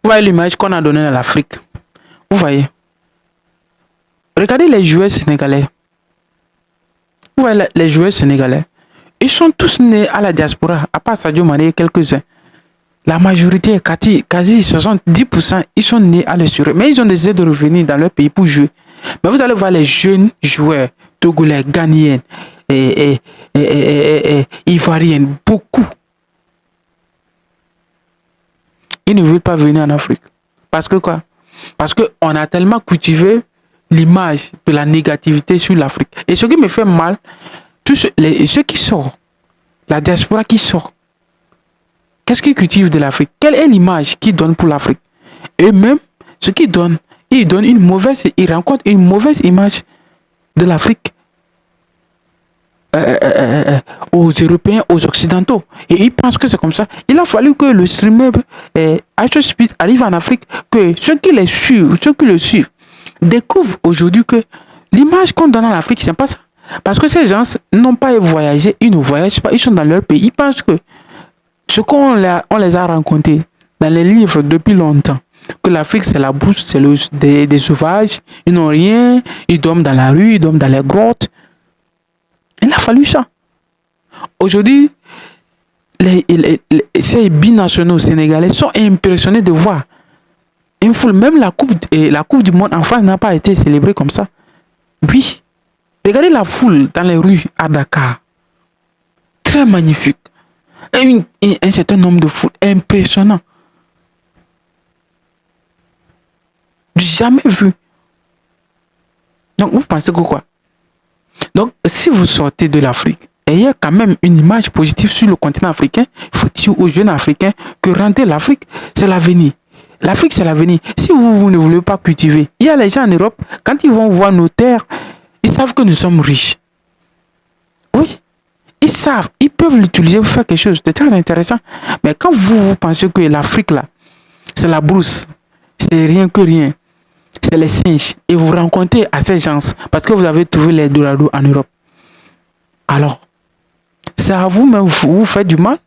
Vous voyez l'image qu'on a donnée à l'Afrique. Vous voyez. Regardez les joueurs sénégalais. Vous voyez les joueurs sénégalais. Ils sont tous nés à la diaspora, à part Sadio Mané et quelques-uns. La majorité, quasi 70%, ils sont nés à l'extérieur. Mais ils ont décidé de revenir dans leur pays pour jouer. Mais vous allez voir les jeunes joueurs togolais, ghanéens et ivoiriens, beaucoup. Ils ne veulent pas venir en Afrique. Parce que quoi? Parce qu'on a tellement cultivé l'image de la négativité sur l'Afrique. Et ce qui me fait mal, ceux qui sortent, la diaspora qui sort, qu'est-ce qu'ils cultivent de l'Afrique? Quelle est l'image qu'ils donnent pour l'Afrique? Et même, ce qu'ils donnent, ils rencontrent une mauvaise image de l'Afrique aux Européens, aux Occidentaux. Et ils pensent que c'est comme ça. Il a fallu que le streamer Speed arrive en Afrique, que ceux qui le suivent, découvrent aujourd'hui que l'image qu'on donne à l'Afrique, c'est pas ça. Parce que ces gens n'ont pas voyagé, ils ne voyagent pas, ils sont dans leur pays. Ils pensent que ce qu'on les a rencontrés dans les livres depuis longtemps, que l'Afrique c'est la brousse, c'est des sauvages, ils n'ont rien, ils dorment dans la rue, ils dorment dans les grottes. Il a fallu ça. Aujourd'hui, ces binationaux sénégalais sont impressionnés de voir une foule. Même la coupe du monde en France n'a pas été célébrée comme ça. Oui, regardez la foule dans les rues à Dakar. Très magnifique. Un certain nombre de foules impressionnant. Jamais vu. Donc, vous pensez que quoi? Donc, si vous sortez de l'Afrique, ayez quand même une image positive sur le continent africain. Il faut dire aux jeunes Africains que rentrer l'Afrique, c'est l'avenir. L'Afrique, c'est l'avenir. Si vous ne voulez pas cultiver, il y a les gens en Europe, quand ils vont voir nos terres, ils savent que nous sommes riches. Oui, ils savent, ils peuvent l'utiliser pour faire quelque chose de très intéressant. Mais quand vous pensez que l'Afrique, là, c'est la brousse, c'est rien que rien, c'est les singes, et vous rencontrez à ces gens parce que vous avez trouvé les dollars en Europe, alors, c'est à vous-même, vous faites du mal.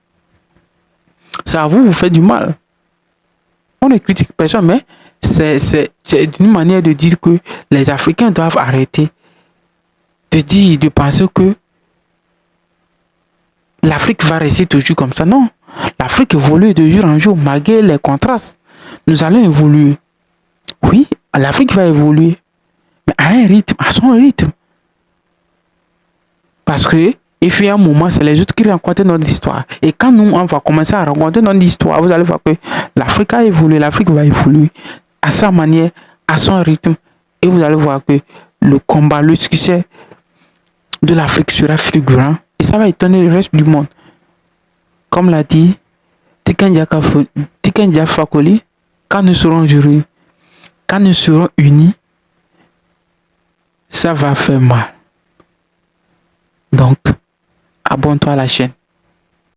C'est à vous faites du mal. On ne critique personne, mais c'est une manière de dire que les Africains doivent arrêter de penser que l'Afrique va rester toujours comme ça. Non, l'Afrique évolue de jour en jour, malgré les contrastes. Nous allons évoluer. Oui, l'Afrique va évoluer, mais à un rythme, à son rythme. Parce que, il fait un moment, c'est les autres qui racontent notre histoire. Et quand nous, on va commencer à raconter notre histoire, vous allez voir que l'Afrique a évolué, l'Afrique va évoluer à sa manière, à son rythme. Et vous allez voir que le combat, le succès de l'Afrique sera fulgurant. Et ça va étonner le reste du monde. Comme l'a dit Tiken Jah Fakoly, quand nous serons unis, ça va faire mal. Donc, abonne-toi à la chaîne.